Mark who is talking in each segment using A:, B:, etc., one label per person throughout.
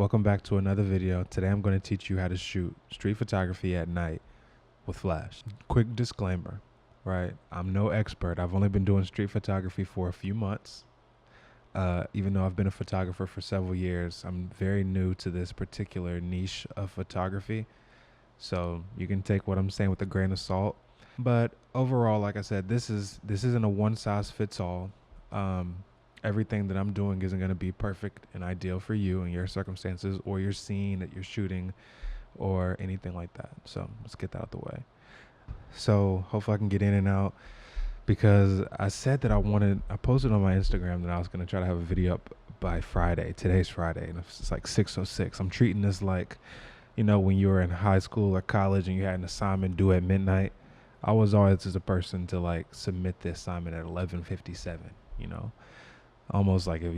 A: Welcome back to another video. Today I'm going to teach you how to shoot street photography at night with flash. Quick disclaimer, right? I'm no expert. I've only been doing street photography for a few months. Even though I've been a photographer for several years, I'm very new to this particular niche of photography. So you can take what I'm saying with a grain of salt. But overall, like I said, this isn't a one size fits all. Everything that I'm doing isn't going to be perfect and ideal for you and your circumstances or your scene that you're shooting or anything like that. So let's get that out the way. So hopefully I can get in and out, because I said that I posted on my Instagram that I was going to try to have a video up by Friday. Today's Friday, and it's like 6:06. I'm treating this like, when you were in high school or college and you had an assignment due at midnight. I was always just a person to like submit the assignment at 11:57, almost like if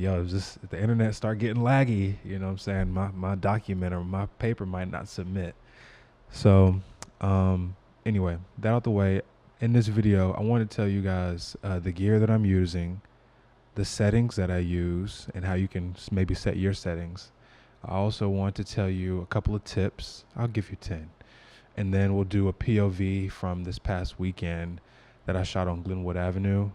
A: the internet start getting laggy, what I'm saying, my document or my paper might not submit. So anyway, that out the way. In this video, I want to tell you guys the gear that I'm using, the settings that I use, and how you can maybe set your settings. I also want to tell you a couple of tips. I'll give you 10. And then we'll do a POV from this past weekend that I shot on Glenwood Avenue.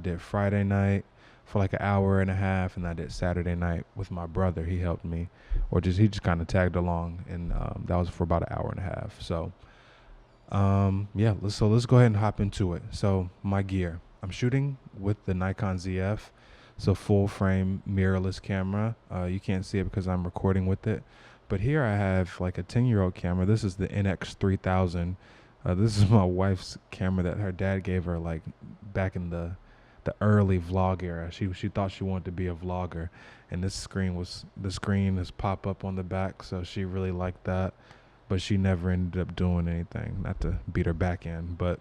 A: Did Friday night for like an hour and a half, and I did Saturday night with my brother. He helped me, he just kind of tagged along, and that was for about an hour and a half. So let's go ahead and hop into it. So my gear, I'm shooting with the Nikon ZF. It's a full frame mirrorless camera. You can't see it because I'm recording with it, but here I have like a 10-year-old camera. This is the NX3000. This is my wife's camera that her dad gave her like back in the early vlog era. She thought she wanted to be a vlogger, and the screen is pop up on the back, so she really liked that, but she never ended up doing anything. Not to beat her back in, but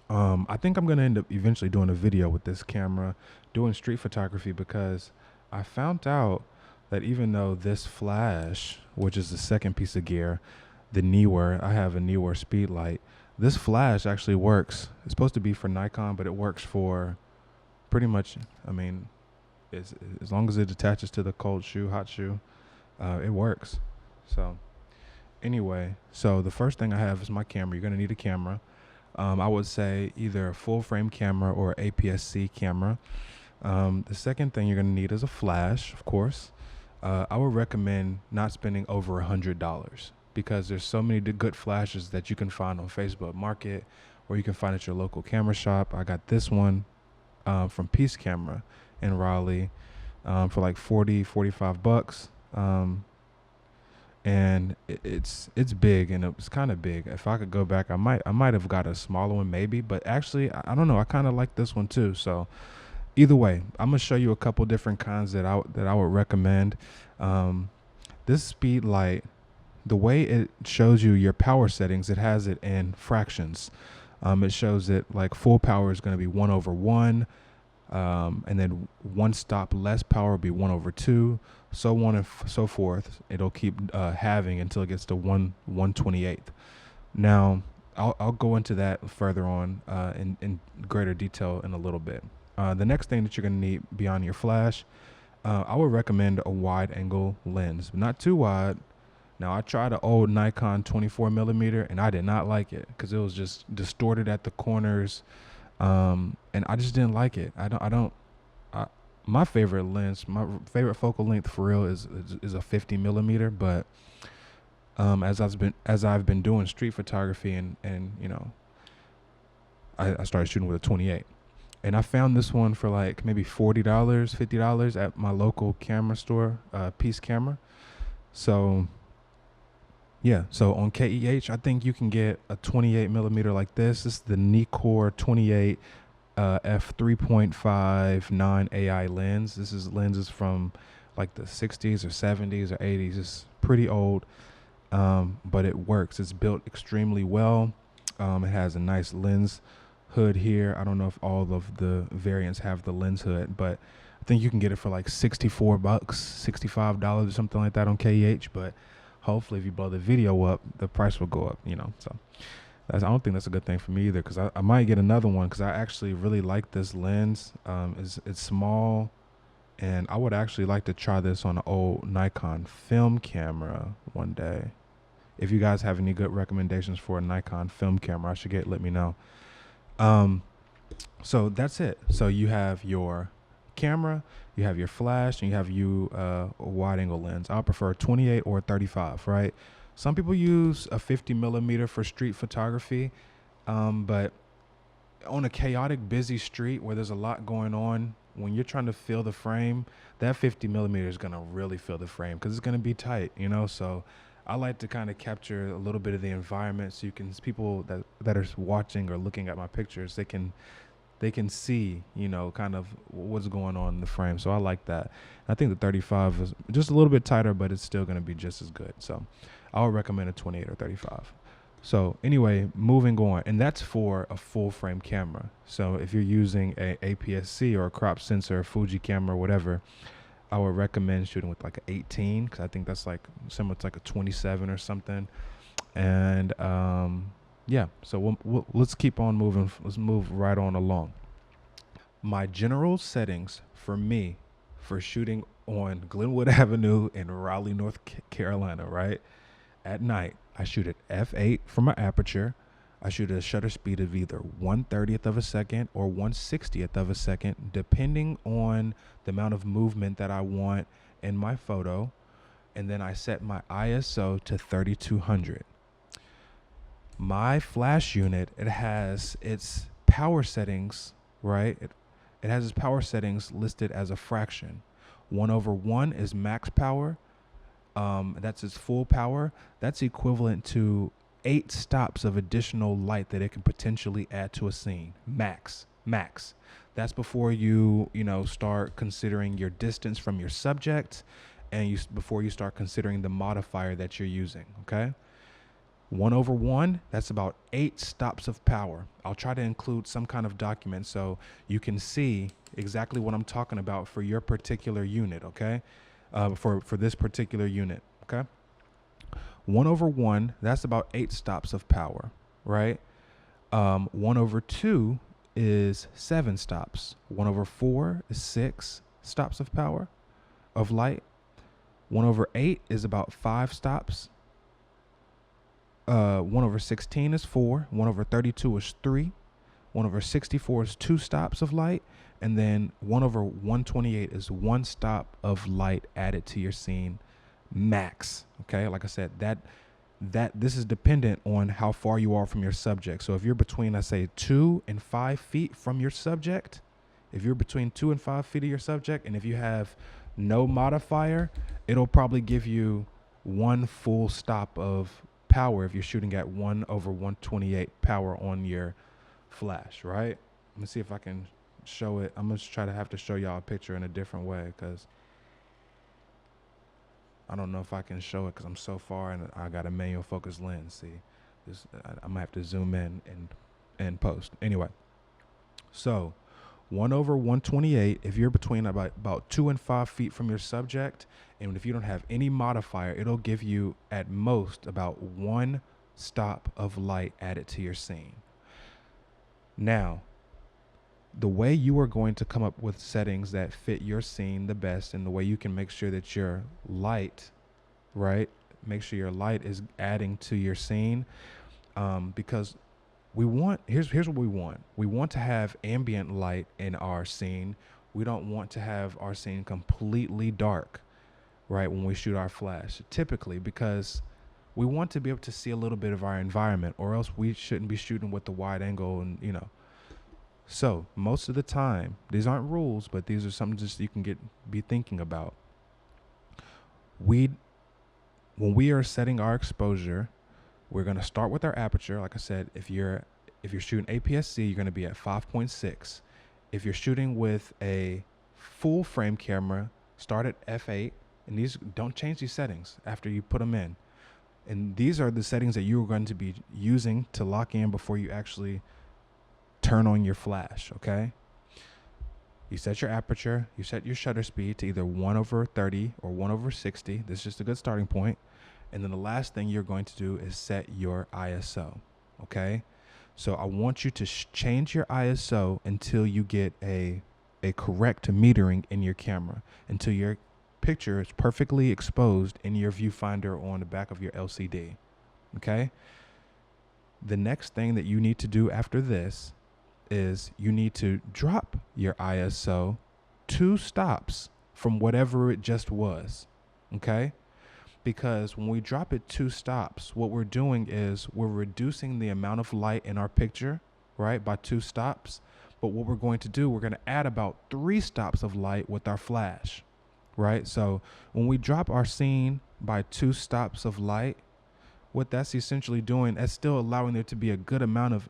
A: I think I'm gonna end up eventually doing a video with this camera doing street photography, because I found out that even though this flash, which is the second piece of gear, I have a Neewer speed light, this flash actually works. It's supposed to be for Nikon, but it works for pretty much, as long as it attaches to the hot shoe, it works. So anyway, so the first thing I have is my camera. You're going to need a camera. I would say either a full frame camera or APS-C camera. The second thing you're going to need is a flash, of course. I would recommend not spending over $100, because there's so many good flashes that you can find on Facebook Market, or you can find at your local camera shop. I got this one from Peace Camera in Raleigh for like $45. And it's big, and it was kind of big. If I could go back, I might have got a smaller one maybe, but actually I don't know, I kind of like this one too. So either way, I'm gonna show you a couple different kinds that I would recommend. This speed light, the way it shows you your power settings, it has it in fractions. It shows it like full power is going to be 1/1, and then one stop less power will be 1/2, so on and so forth. It'll keep halving until it gets to 1/128. Now I'll go into that further on in greater detail in a little bit. The next thing that you're going to need beyond your flash, I would recommend a wide angle lens, not too wide. Now I tried an old Nikon 24mm, and I did not like it because it was just distorted at the corners, and I just didn't like it. My favorite lens, my favorite focal length for real is a 50mm, but as I've been doing street photography, and I started shooting with a 28. And I found this one for like maybe $40, $50 at my local camera store, Peace Camera. So yeah, so on KEH, I think you can get a 28mm like this. This is the Nikon 28 f3.59 AI lens. This is lenses from like the 60s or 70s or 80s. It's pretty old, but it works. It's built extremely well. It has a nice lens hood here. I don't know if all of the variants have the lens hood, but I think you can get it for like $64, $65 or something like that on KEH. But hopefully if you blow the video up, the price will go up, so I don't think that's a good thing for me either, because I might get another one, because I actually really like this lens. It's small, And I would actually like to try this on an old Nikon film camera one day. If you guys have any good recommendations for a Nikon film camera, let me know. So that's it. So you have your camera, you have your flash, and you have a wide angle lens. I prefer 28 or 35, right? Some people use a 50 millimeter for street photography, but on a chaotic, busy street where there's a lot going on, when you're trying to fill the frame, that 50 millimeter is going to really fill the frame because it's going to be tight, So I like to kind of capture a little bit of the environment so people that are watching or looking at my pictures, they can see, kind of what's going on in the frame. So I like that. I think the 35 is just a little bit tighter, but it's still going to be just as good. So I would recommend a 28 or 35. So anyway, moving on, and that's for a full frame camera. So if you're using a APS-C or a crop sensor, Fuji camera, whatever, I would recommend shooting with like an 18 because I think that's like similar to like a 27 or something. And yeah, so let's keep on moving. Let's move right on along. My general settings for me for shooting on Glenwood Avenue in Raleigh, North Carolina, right? At night, I shoot at f8 for my aperture. I shoot at a shutter speed of either 1/30th of a second or 1/60th of a second, depending on the amount of movement that I want in my photo. And then I set my ISO to 3200. My flash unit, it has its power settings, right? It has its power settings listed as a fraction. 1/1 is max power. That's its full power. That's equivalent to 8 stops of additional light that it can potentially add to a scene. Max. That's before you start considering your distance from your subject, and before you start considering the modifier that you're using. Okay. 1/1, that's about 8 stops of power. I'll try to include some kind of document so you can see exactly what I'm talking about for your particular unit, okay? For this particular unit, okay? 1/1, that's about 8 stops of power, right? 1/2 is 7 stops. 1/4 is 6 stops of power, of light. 1/8 is about 5 stops. 1/16 is 4. 1/32 is 3. 1/64 is 2 stops of light. And then 1/128 is 1 stop of light added to your scene max. Okay. Like I said, this is dependent on how far you are from your subject. So if you're between, let's say 2 and 5 feet from your subject, and if you have no modifier, it'll probably give you 1 full stop of power if you're shooting at 1/128 power on your flash, right? Let me see if I can show it. I'm gonna have to show y'all a picture in a different way because I don't know if I can show it because I'm so far and I got a manual focus lens. See, I'm gonna have to zoom in and post. Anyway, so 1/128, if you're between about 2 and 5 feet from your subject, and if you don't have any modifier, it'll give you at most about 1 stop of light added to your scene. Now, the way you are going to come up with settings that fit your scene the best, and the way you can make sure that your light, right, make sure your light is adding to your scene, because here's what we want. We want to have ambient light in our scene. We don't want to have our scene completely dark, right, when we shoot our flash, typically, because we want to be able to see a little bit of our environment, or else we shouldn't be shooting with the wide angle. And so most of the time, these aren't rules, but these are something just you can be thinking about. When we are setting our exposure, we're going to start with our aperture. Like I said, if you're shooting APS-C, you're going to be at 5.6. If you're shooting with a full frame camera, start at f8, and don't change these settings after you put them in. And these are the settings that you're going to be using to lock in before you actually turn on your flash, okay? You set your aperture, you set your shutter speed to either 1/30 or 1/60. This is just a good starting point. And then the last thing you're going to do is set your ISO, okay? So I want you to change your ISO until you get a a correct metering in your camera until your picture is perfectly exposed in your viewfinder or on the back of your LCD. Okay? The next thing that you need to do after this is you need to drop your ISO 2 stops from whatever it just was. Okay? Because when we drop it 2 stops, what we're doing is we're reducing the amount of light in our picture, right, by 2 stops. But what we're going to do, we're going to add about 3 stops of light with our flash, right? So when we drop our scene by 2 stops of light, what that's essentially doing, that's still allowing there to be a good amount of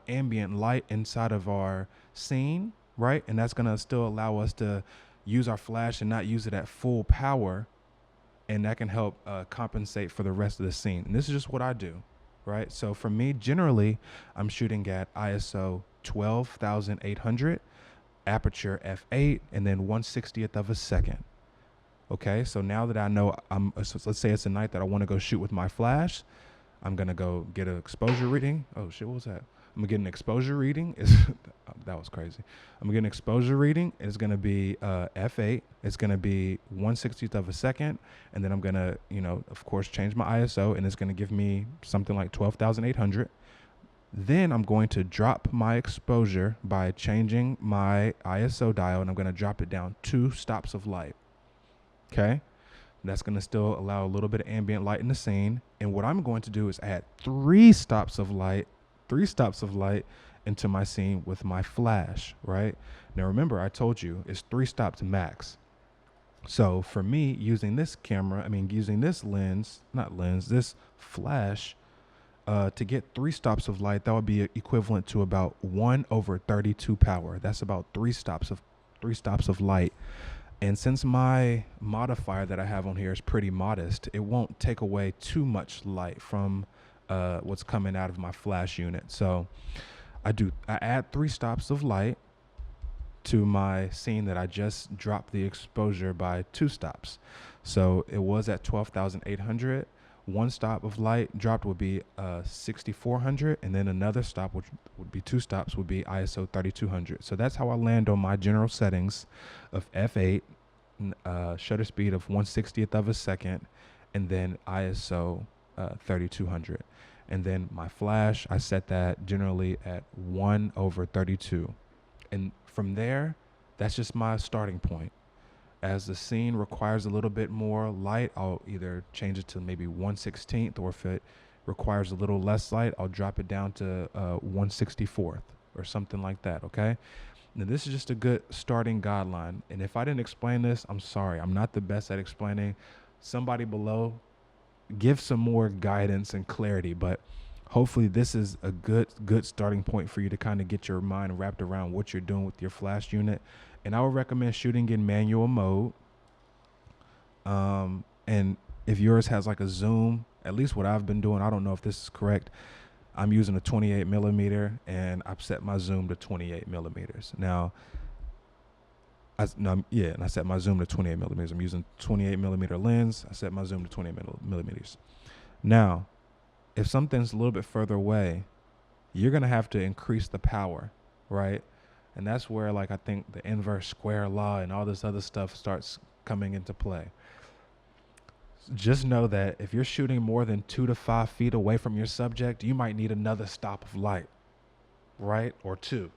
A: ambient light inside of our scene, right? And that's going to still allow us to use our flash and not use it at full power. And that can help compensate for the rest of the scene. And this is just what I do, right? So for me, generally, I'm shooting at ISO 12,800, aperture f8, and then 1/60th of a second. Okay, so now that I know so let's say it's a night that I want to go shoot with my flash, I'm gonna go get an exposure reading. Oh shit, what was that? I'm gonna get an exposure reading. That was crazy. I'm gonna get an exposure reading. It's gonna be f8. It's gonna be 1/60th of a second, and then I'm gonna, of course, change my ISO, and it's gonna give me something like 12,800. Then I'm going to drop my exposure by changing my ISO dial, and I'm gonna drop it down 2 stops of light. Okay. That's going to still allow a little bit of ambient light in the scene. And what I'm going to do is add 3 stops of light into my scene with my flash, right? Now, remember, I told you it's 3 stops max. So for me, using this this flash, to get 3 stops of light, that would be equivalent to about 1/32 power. That's about 3 stops of light. And since my modifier that I have on here is pretty modest, it won't take away too much light from what's coming out of my flash unit. So I add 3 stops of light to my scene that I just dropped the exposure by 2 stops. So it was at 12,800. 1 stop of light dropped would be 6,400, and then another stop, which would be 2 stops, would be ISO 3,200. So that's how I land on my general settings of f8, shutter speed of 1/60th of a second, and then ISO 3,200. And then my flash, I set that generally at 1/32. And from there, that's just my starting point. As the scene requires a little bit more light, I'll either change it to maybe 1/16th, or if it requires a little less light, I'll drop it down to 1/64th or something like that, okay? Now, this is just a good starting guideline. And if I didn't explain this, I'm sorry. I'm not the best at explaining. Somebody below, give some more guidance and clarity. But hopefully this is a good starting point for you to kind of get your mind wrapped around what you're doing with your flash unit. And I would recommend shooting in manual mode. And if yours has like a zoom, at least what I've been doing, I don't know if this is correct, I'm using a 28 millimeter, and I've set my zoom to 28 millimeters. Now, I set my zoom to 28 millimeters. I'm using 28 millimeter lens. I set my zoom to 28 millimeters. Now, if something's a little bit further away, you're going to have to increase the power, right? And that's where, like, I think the inverse square law and all this other stuff starts coming into play. Just know that if you're shooting more than 2 to 5 feet away from your subject, you might need another stop of light, right? Or 2,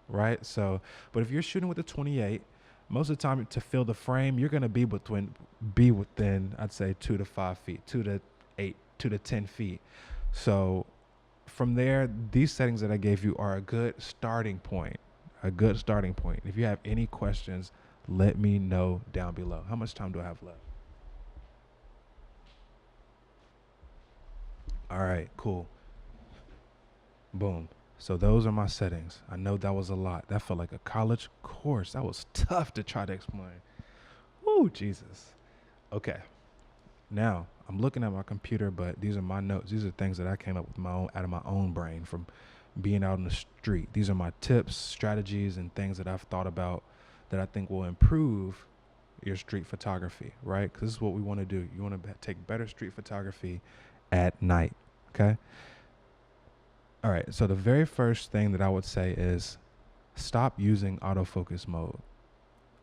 A: right? So, but if you're shooting with a 28, most of the time to fill the frame, you're going to be within, I'd say, 2 to 5 feet, 2 to 8, 2 to 10 feet. So from there, these settings that I gave you are a good starting point. If you have any questions, let me know down below. How much time do I have left? All right, cool. Boom. So those are my settings. I know that was a lot. That felt like a college course. That was tough to try to explain. Woo, Jesus. Okay. Now, I'm looking at my computer, but these are my notes. These are things that I came up with out of my own brain from being out in the street. These are my tips, strategies, and things that I've thought about that I think will improve your street photography, right? Because this is what we want to do. You want to take better street photography at night, okay? All right, so the very first thing that I would say is stop using autofocus mode,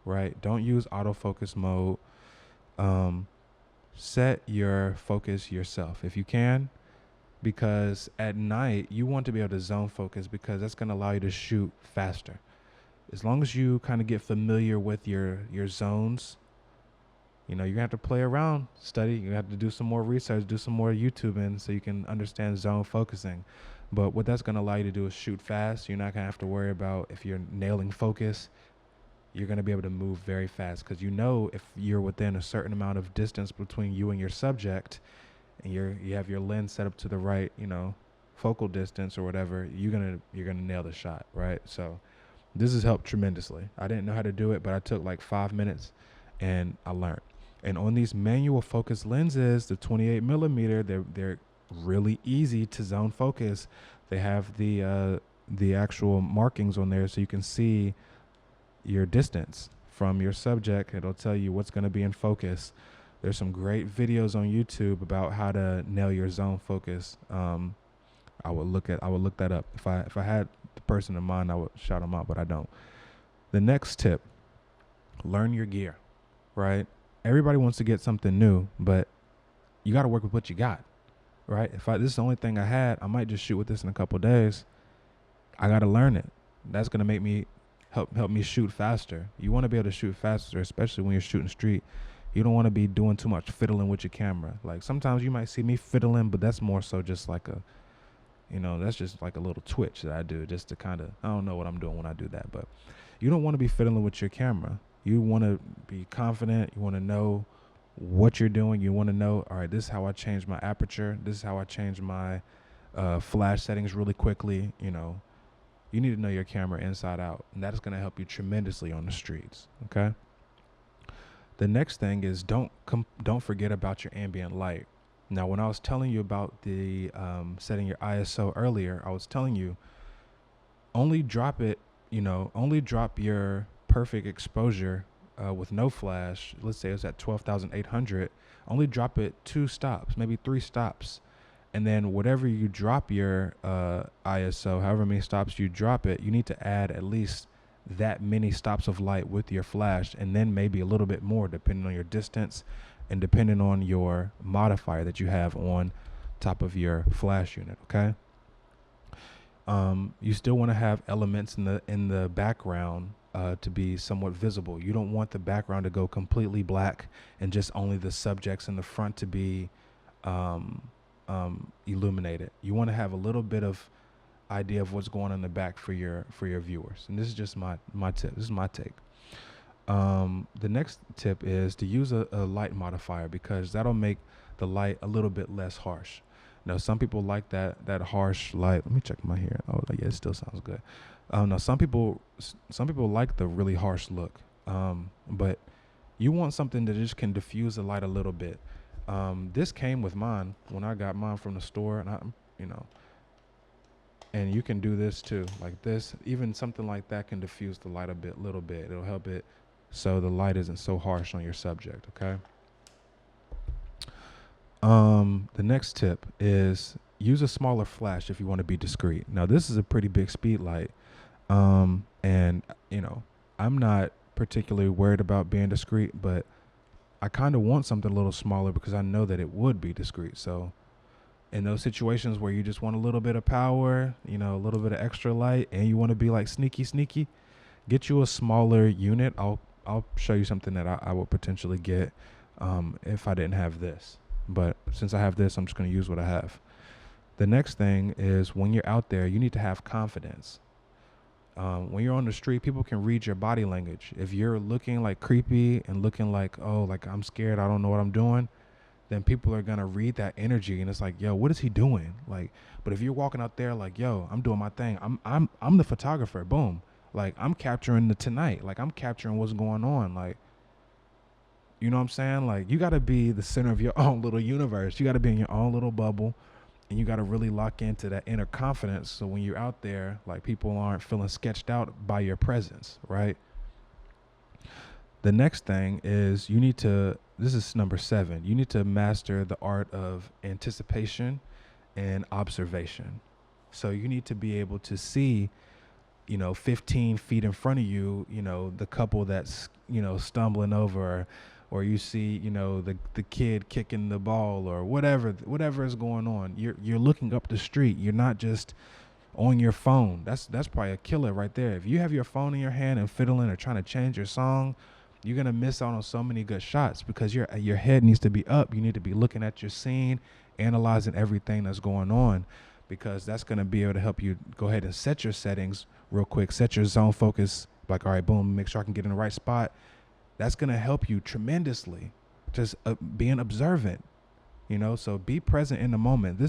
A: right? Don't use autofocus mode. Set your focus yourself if you can, because at night you want to be able to zone focus, because that's going to allow you to shoot faster. As long as you kind of get familiar with your zones, you're going to have to play around, study. You have to do some more research, do some more YouTubing so you can understand zone focusing. But what that's going to allow you to do is shoot fast. You're not going to have to worry about if you're nailing focus. You're going to be able to move very fast, because if you're within a certain amount of distance between you and your subject, and you have your lens set up to the right, focal distance or whatever, you're gonna nail the shot, right? So this has helped tremendously. I didn't know how to do it, but I took like 5 minutes and I learned. And on these manual focus lenses, the 28 millimeter, they're really easy to zone focus. They have the actual markings on there, so you can see your distance from your subject. It'll tell you what's going to be in focus. There's some great videos on YouTube about how to nail your zone focus. I would look that up. If I had the person in mind, I would shout them out, but I don't. The next tip: learn your gear, right? Everybody wants to get something new, but you got to work with what you got, right? If this is the only thing I had, I might just shoot with this in a couple of days. I got to learn it. That's going to make me help me shoot faster. You want to be able to shoot faster, especially when you're shooting street. You don't want to be doing too much fiddling with your camera. Like sometimes you might see me fiddling, but that's more so just like that's just like a little twitch that I do just to kind of, I don't know what I'm doing when I do that, but you don't want to be fiddling with your camera. You want to be confident. You want to know what you're doing. You want to know, all right, this is how I change my aperture. This is how I change my flash settings really quickly. You need to know your camera inside out, and that is going to help you tremendously on the streets. Okay. The next thing is don't forget about your ambient light. Now, when I was telling you about the setting your ISO earlier, I was telling you only drop your perfect exposure with no flash. Let's say it's at 12,800. Only drop it 2 stops, maybe 3 stops. And then whatever you drop your ISO, however many stops you drop it, you need to add at least that many stops of light with your flash, and then maybe a little bit more depending on your distance and depending on your modifier that you have on top of your flash unit. Okay. You still want to have elements in the background to be somewhat visible. You don't want the background to go completely black and just only the subjects in the front to be illuminated. You want to have a little bit of idea of what's going on in the back for your viewers. And this is just my tip. This is my take. The next tip is to use a light modifier, because that'll make the light a little bit less harsh. Now, some people like that harsh light. Let me check my hair. Oh, yeah, it still sounds good. Now, some people like the really harsh look, but you want something that just can diffuse the light a little bit. This came with mine when I got mine from the store, and and you can do this too, like this. Even something like that can diffuse the light little bit. It'll help it so the light isn't so harsh on your subject. Okay. The next tip is use a smaller flash if you want to be discreet. Now, this is a pretty big speed light, and I'm not particularly worried about being discreet, but I kind of want something a little smaller because I know that it would be discreet. So in those situations where you just want a little bit of power, a little bit of extra light, and you want to be like sneaky, get you a smaller unit. I'll show you something that I would potentially get if I didn't have this. But since I have this, I'm just going to use what I have. The next thing is, when you're out there, you need to have confidence. When you're on the street, people can read your body language. If you're looking like creepy and looking like, oh, like I'm scared, I don't know what I'm doing, then people are going to read that energy, and it's like, yo, what is he doing? Like, but if you're walking out there like, yo, I'm doing my thing. I'm the photographer. Boom. Like, I'm capturing the tonight. Like, I'm capturing what's going on. Like, you know what I'm saying? Like, you got to be the center of your own little universe. You got to be in your own little bubble, and you got to really lock into that inner confidence. So when you're out there, like, people aren't feeling sketched out by your presence, right? The next thing is this is number 7. You need to master the art of anticipation and observation. So you need to be able to see 15 feet in front of you, the couple that's, stumbling over, or you see, the kid kicking the ball or whatever is going on. You're looking up the street. You're not just on your phone. That's probably a killer right there. If you have your phone in your hand and fiddling or trying to change your song, you're going to miss out on so many good shots because your head needs to be up. You need to be looking at your scene, analyzing everything that's going on, because that's going to be able to help you go ahead and set your settings real quick, set your zone focus, like, all right, boom, make sure I can get in the right spot. That's going to help you tremendously, just being observant, so be present in the moment.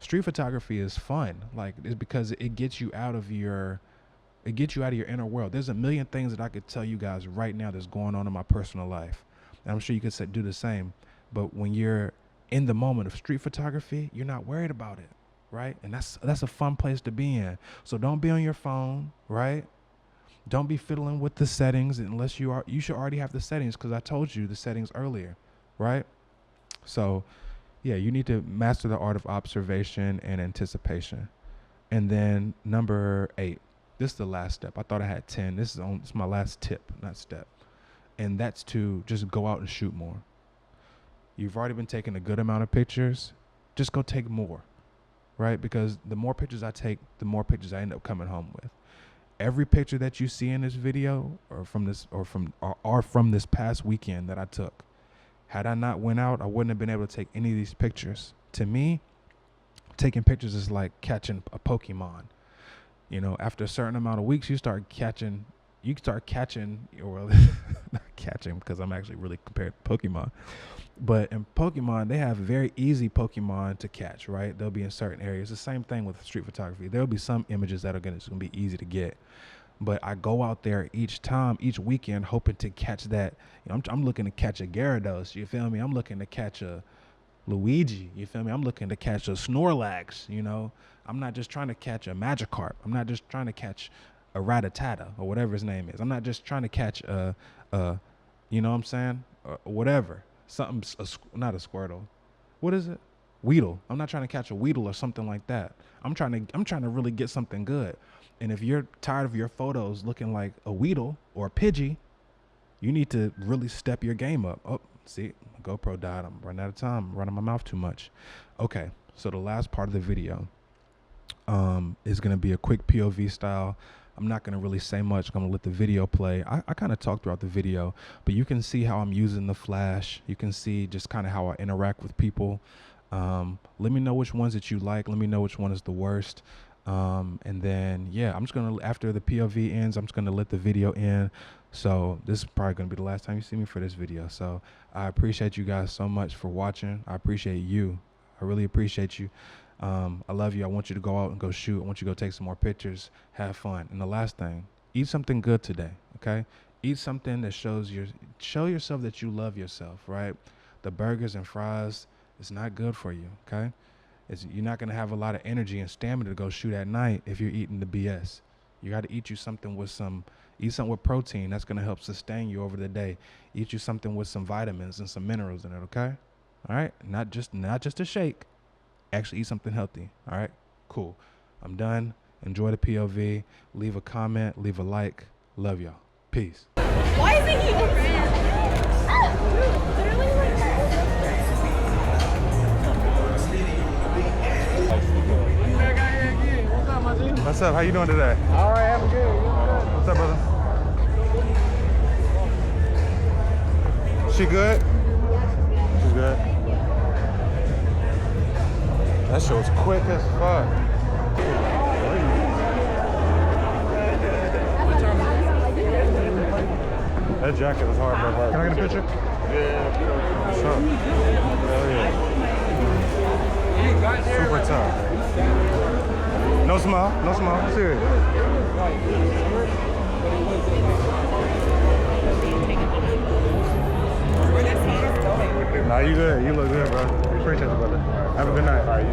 A: Street photography is fun. Like, it's because it gets you out of your inner world. There's a million things that I could tell you guys right now that's going on in my personal life, and I'm sure you could do the same. But when you're in the moment of street photography, you're not worried about it, right? And that's a fun place to be in. So don't be on your phone, right? Don't be fiddling with the settings unless you should already have the settings, because I told you the settings earlier, right? So yeah, you need to master the art of observation and anticipation. And then number 8, this is the last step. I thought I had 10. This is my last tip, not step. And that's to just go out and shoot more. You've already been taking a good amount of pictures. Just go take more, right? Because the more pictures I take, the more pictures I end up coming home with. Every picture that you see in this video are from this past weekend that I took. Had I not went out, I wouldn't have been able to take any of these pictures. To me, taking pictures is like catching a Pokemon. After a certain amount of weeks, you start catching, or not catching, because I'm actually really compared to Pokemon. But in Pokemon, they have very easy Pokemon to catch, right? They'll be in certain areas. The same thing with street photography. There'll be some images that are going to be easy to get. But I go out there each weekend, hoping to catch that. I'm looking to catch a Gyarados. You feel me? I'm looking to catch a Luigi. You feel me? I'm looking to catch a Snorlax. I'm not just trying to catch a Magikarp. I'm not just trying to catch a Rattata or whatever his name is. I'm not just trying to catch a you know what I'm saying? Whatever. Something, not a Squirtle. What is it? Weedle. I'm not trying to catch a Weedle or something like that. I'm trying to really get something good. And if you're tired of your photos looking like a Weedle or a Pidgey, you need to really step your game up. Oh, see, GoPro died. I'm running out of time. I'm running my mouth too much. Okay, so the last part of the video is going to be a quick POV style. I'm not going to really say much. I'm going to let the video play. I kind of talk throughout the video, but you can see how I'm using the flash. You can see just kind of how I interact with people. Let me know which ones that you like. Let me know which one is the worst. And then, yeah, I'm just going to, after the POV ends, I'm just going to let the video end. So this is probably going to be the last time you see me for this video. So I appreciate you guys so much for watching. I appreciate you. I really appreciate you. I love you. I want you to go out and go shoot. I want you to go take some more pictures, have fun. And the last thing, eat something good today. Okay. Eat something that show yourself that you love yourself, right? The burgers and fries, it's not good for you. Okay. You're not going to have a lot of energy and stamina to go shoot at night if you're eating the BS. You got to eat something with protein. That's going to help sustain you over the day. Eat you something with some vitamins and some minerals in it. Okay. All right. Not just a shake. Actually eat something healthy. All right. Cool. I'm done. Enjoy the POV. Leave a comment. Leave a like. Love y'all. Peace.
B: Why isn't he over here?
A: What's up? How you doing today?
C: All right, I'm good.
A: What's up, brother? She good? She's good. That shit was quick as fuck. That jacket was hard, bro. Can I get a picture? Yeah. What's up? Hell yeah. Super tough. No smile. No smile. I'm serious. Nah, you good. You look good, bro. Appreciate it, brother. Have a good night. All right,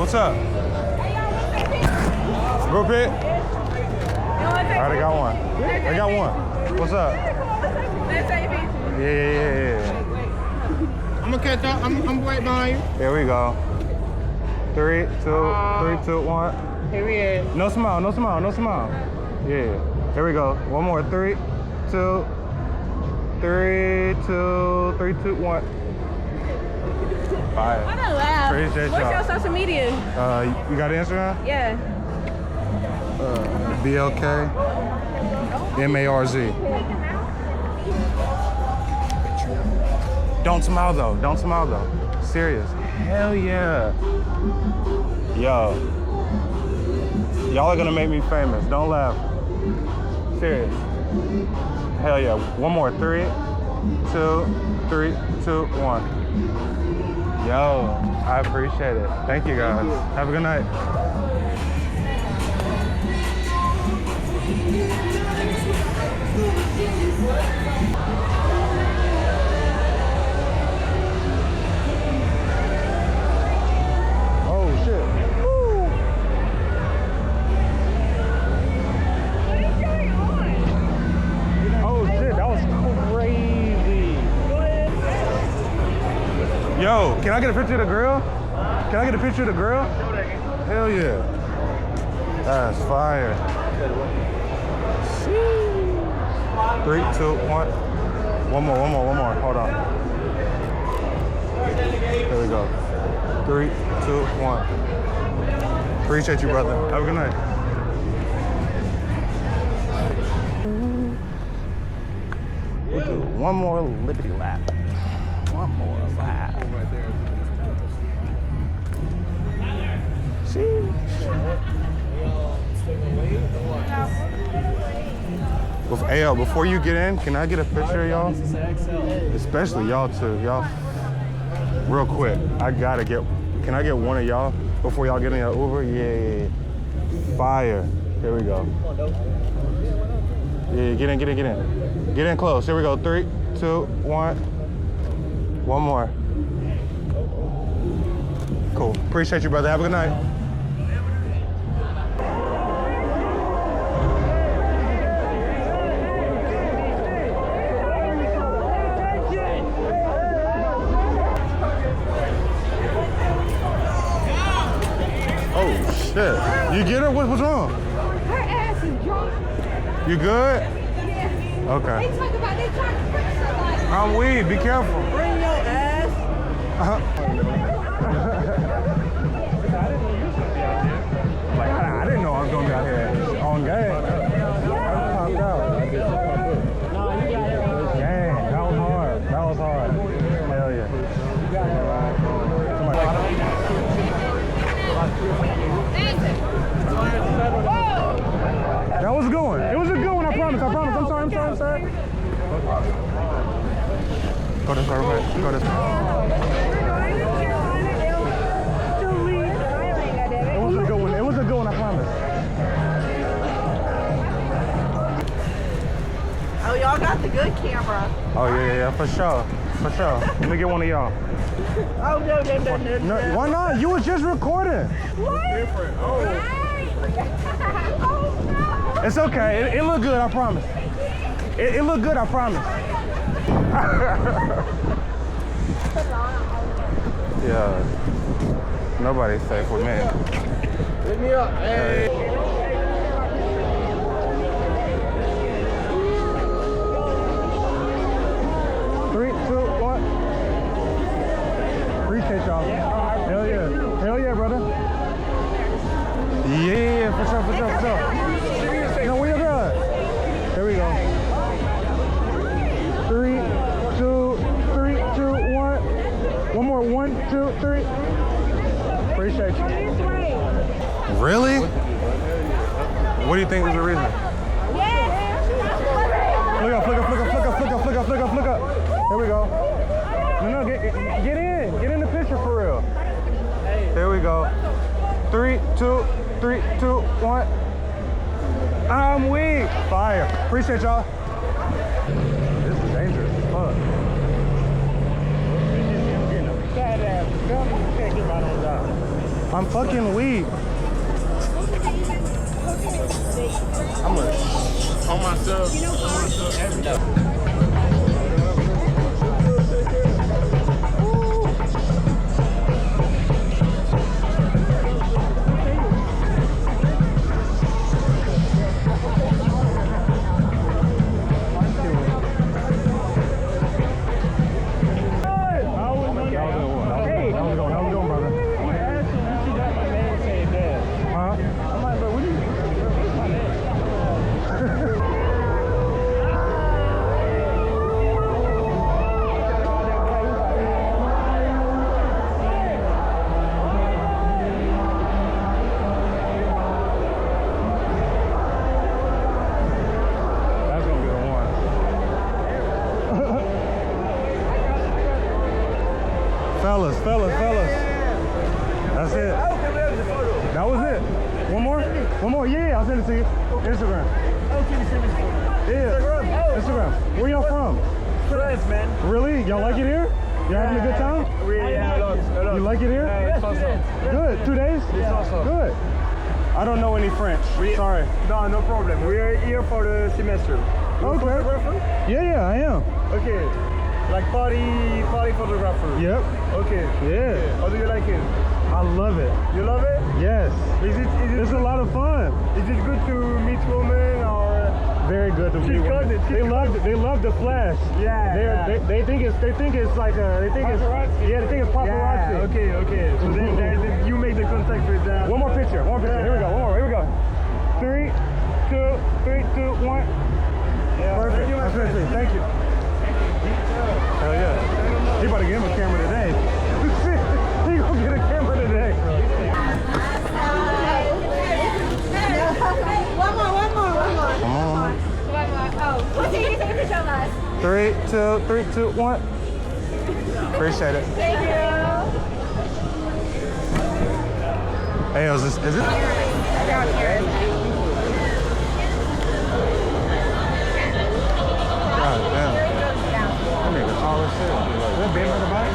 C: what's up? Group it? All right, I got one. I got one. What's up? Yeah.
D: I'm gonna catch up. I'm right behind you.
C: Here we go. 3, 2, 1.
D: Here we is.
C: No smile. Yeah. Here we go. One more. 3, 2, 1. Fire.
B: I don't laugh.
C: Appreciate
B: What's
C: y'all.
B: your social media?
C: You got Instagram?
B: Yeah.
C: BLK MARZ. Don't smile though. Serious. Hell yeah. Yo. Y'all are gonna make me famous. Don't laugh. Serious. Hell yeah. One more. 3, 2, 1. Yo, I appreciate it. Thank you guys. Have a good night. Oh shit. Woo. Oh shit, that was crazy. Yo, can I get a picture of the grill? Hell yeah. That's fire. 3, 2, 1. One more. Hold on. There we go. 3, 2, 1. Appreciate you, brother. Have a good night. We'll do one more Liberty lap. Hey, before you get in, can I get a picture of y'all? Especially y'all too. Y'all, real quick. Can I get one of y'all before y'all get in your Uber? Yeah. Fire. Here we go. Yeah, get in. Get in close. Here we go. 3, 2, 1. One more. Cool. Appreciate you, brother. Have a good night. Oh shit. You get her? What's wrong?
B: Her ass is drunk.
C: You good?
B: Yeah.
C: Okay.
B: They talk about they trying to fix somebody.
C: I'm weed. Be careful.
B: Bring your ass.
C: Like, I didn't know I was gonna be out here on game. I popped out. Gang, that was hard. Hell yeah. That was a good one. It was a good one, I promise. I'm sorry. Go this way, right? Go this way. It was a good one, I promise.
B: Oh, y'all got the good camera.
C: Oh yeah, for sure. Let me get one of y'all.
B: Oh, no.
C: No, why not? You was just recording.
B: What? Different. Oh. Oh, no.
C: It's okay. It looked good, I promise. It looked good, I promise. Yeah. Nobody's safe with me.
D: Pick me up. Hey.
C: 3, 2, 1. Appreciate y'all. Hell yeah, brother. Yeah, for sure. No, where you going? There we go. 3, 2, 1. One more. 1, 2, 3. Appreciate you. Really? What do you think was the reason? Flick up. There we go. No, get in the picture for real. There we go. 3, 2, 1. I'm weak. Fire. Appreciate y'all. This is dangerous. Fuck. Fat ass. Can't get right on down. I'm fucking weak.
D: I'm gonna on myself every day.
C: Fellas. That's it. That was it. One more? Yeah, I'll send it to you. Instagram. Yeah. Instagram. Where y'all from?
B: France, man.
C: Really? Y'all like it here? Y'all having a good time?
B: Really, a lot.
C: You like it here?
B: It's awesome.
C: Good. 2 days?
B: It's awesome.
C: Good. I don't know any French. Sorry.
B: No problem. We are here for the semester.
C: Okay.
B: Photographer?
C: Yeah, I am.
B: Okay. Like party photographer.
C: Yep.
B: Okay.
C: Yeah.
B: How do you like it?
C: I love it.
B: You love it?
C: Yes.
B: Is
C: It's a lot of fun.
B: it good to meet women or?
C: Very good to meet
B: good.
C: women. They love the flash.
B: Yeah.
C: They think it's like they think it's
B: Paparazzi.
C: yeah, they think it's paparazzi.
B: Yeah, okay. So then you make the contact with that.
C: One more picture. Here we go. Here we go. 3, 2, 1.
B: Yeah.
C: Perfect.
B: Thank you, my
C: That's
B: friend.
C: it. Thank you. Hell yeah. He about to give him a camera today. He gonna get a camera today.
E: One more.
C: Come on.
E: Oh, what do you take a picture of us?
C: 3, 2, 1. Appreciate it.
E: Thank you.
C: Hey, is it?
E: Down here.
C: God damn. That nigga tall as shit. Is that big on the bike?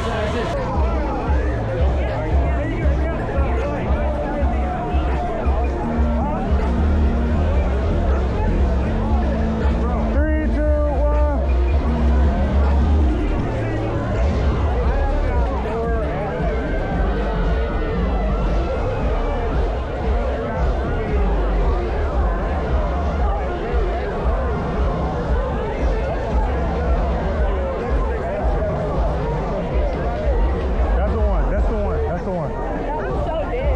C: 3, 2, 1. That's the one.
E: That was so big.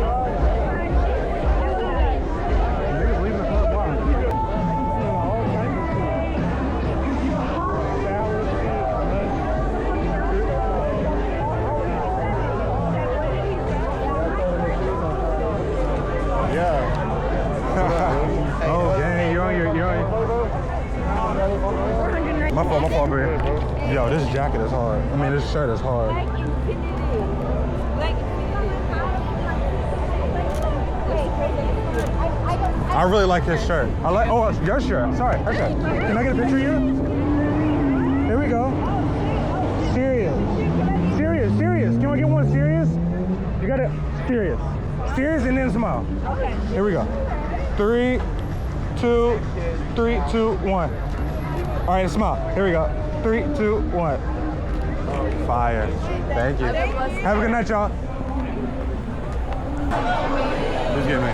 C: Niggas leaving the club wild. Yeah. Oh, dang, you're on your. My fault, bro. Yo, this jacket is hard. I mean, this shirt is hard. I really like his shirt. Oh, it's your shirt. Sorry, her shirt. Can I get a picture of you? There we go. Serious. Can I get one serious? You got it. Serious and then smile.
E: Okay.
C: Here we go. 3, 2, 1. All right, smile. Here we go. 3, 2, 1. Fire. Thank you. Have a good night, y'all. Just get me.